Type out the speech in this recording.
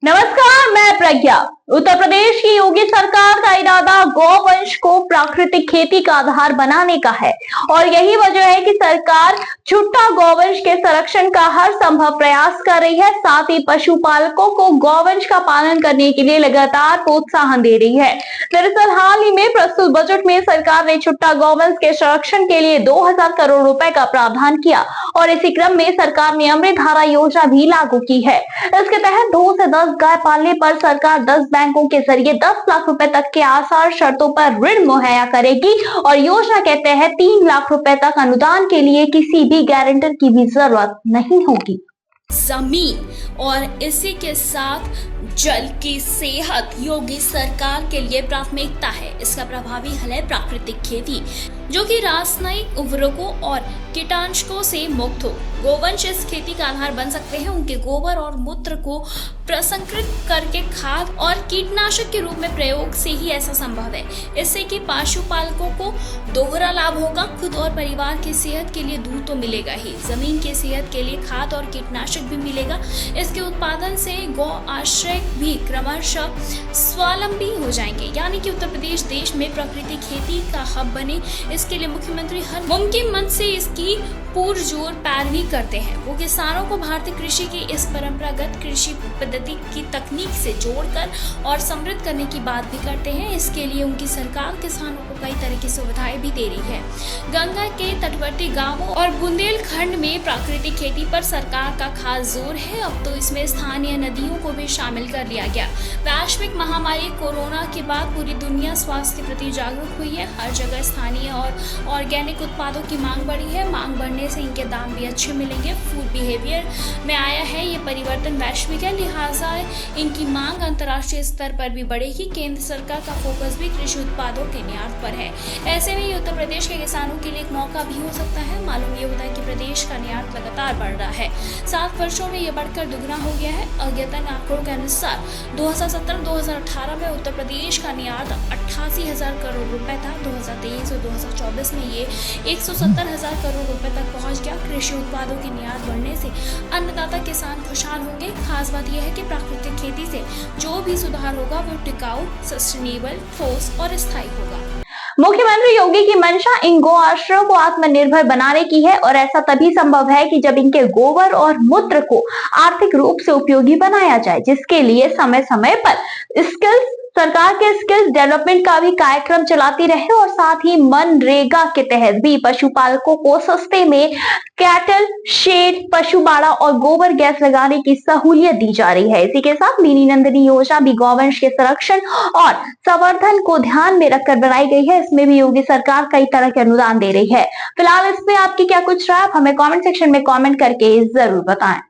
नमस्कार, मैं प्रज्ञा। उत्तर प्रदेश की योगी सरकार का इरादा गौवंश को प्राकृतिक खेती का आधार बनाने का है और यही वजह है कि सरकार छुट्टा गौवंश के संरक्षण का हर संभव प्रयास कर रही है। साथ ही पशुपालकों को गौवंश का पालन करने के लिए लगातार प्रोत्साहन दे रही है। दरअसल हाल ही में प्रस्तुत बजट में सरकार ने छुट्टा गौवंश के संरक्षण के लिए 2000 करोड़ रुपए का प्रावधान किया और इसी क्रम में सरकार ने अमृत धारा योजना भी लागू की है। इसके तहत 2 से 10 गाय पालने पर सरकार 10 बैंकों के जरिए 10 लाख रुपए तक के आसान शर्तों पर ऋण मुहैया करेगी और योजना के तहत 3 लाख रुपए तक अनुदान के लिए किसी भी गारंटर की भी जरूरत नहीं होगी। जमीन और इसी के साथ जल की सेहत योगी सरकार के लिए प्राथमिकता है। इसका प्रभावी हल है प्राकृतिक खेती, जो कि रासायनिक उर्वरकों और कीटनाशकों से मुक्त हो। गोवंश इस खेती का आधार बन सकते हैं। उनके गोबर और मूत्र को प्रसंस्कृत करके खाद और कीटनाशक के रूप में प्रयोग से ही ऐसा संभव है। इससे कि पशुपालकों को दोहरा लाभ होगा। खुद और परिवार की सेहत के लिए दूध तो मिलेगा ही, जमीन की सेहत के लिए खाद और कीटनाशक भी मिलेगा। इसके उत्पादन से गौ आश्रय भी क्रमशः स्वावलंबी हो जाएंगे, यानी कि उत्तर प्रदेश देश में प्राकृतिक खेती का हब बने। इसके लिए मुख्यमंत्री हर मुमकिन मत से इसकी पुरजोर पैरवी करते हैं। वो किसानों को भारतीय कृषि की इस परंपरागत कृषि पद्धति की तकनीक से जोड़कर और समृद्ध करने की बात भी करते हैं। इसके लिए उनकी सरकार किसानों को कई तरह की सुविधाएं भी दे रही है। गंगा के तटवर्ती गांवों और बुंदेलखंड में प्राकृतिक खेती पर सरकार का खास जोर है। अब तो इसमें स्थानीय नदियों को भी शामिल कर लिया गया। वैश्विक महामारी कोरोना के बाद पूरी दुनिया स्वास्थ्य के प्रति जागरूक हुई है। हर जगह स्थानीय और ऑर्गेनिक उत्पादों की मांग बढ़ी है। मांग बढ़ने से इनके दाम भी अच्छे मिलेंगे। फूड बिहेवियर में आया है ये परिवर्तन वैश्विक है, लिहाजा इनकी मांग अंतर्राष्ट्रीय स्तर पर भी बढ़ेगी। केंद्र सरकार का फोकस भी कृषि उत्पादों के निर्यात पर है। ऐसे में ये उत्तर प्रदेश के किसानों के लिए एक मौका भी हो सकता है। मालूम ये होता है कि प्रदेश का निर्यात लगातार बढ़ रहा है। 7 वर्षों में ये बढ़कर दुगना हो गया है। अद्यतन आंकड़ों के अनुसार 2017-2018 में उत्तर प्रदेश का निर्यात 88,000 करोड़ रुपए था। 2023 और 2024 में ये 170,000 करोड़ रुपए तक पहुंच गया। कृषि उत्पादों के निर्यात बढ़ने से अन्नदाता किसान खुशहाल होंगे। खास बात यह है कि प्राकृतिक खेती से जो भी सुधार होगा वो टिकाऊ, सस्टेनेबल, ठोस और स्थायी होगा। मुख्यमंत्री योगी की मंशा इन गौ आश्रयों को आत्मनिर्भर बनाने की है और ऐसा तभी संभव है कि जब इनके गोबर और मूत्र को आर्थिक रूप से उपयोगी बनाया जाए, जिसके लिए समय समय पर सरकार के स्किल्स डेवलपमेंट का भी कार्यक्रम चलाती रहे और साथ ही मनरेगा के तहत भी पशुपालकों को सस्ते में कैटल शेड, पशु बाड़ा और गोबर गैस लगाने की सहूलियत दी जा रही है। इसी के साथ मिनी नंदिनी योजना भी गौवंश के संरक्षण और संवर्धन को ध्यान में रखकर बनाई गई है। इसमें भी योगी सरकार कई तरह के अनुदान दे रही है। फिलहाल इसमें आपकी क्या कुछ राय, हमें कॉमेंट सेक्शन में कॉमेंट करके जरूर बताएं।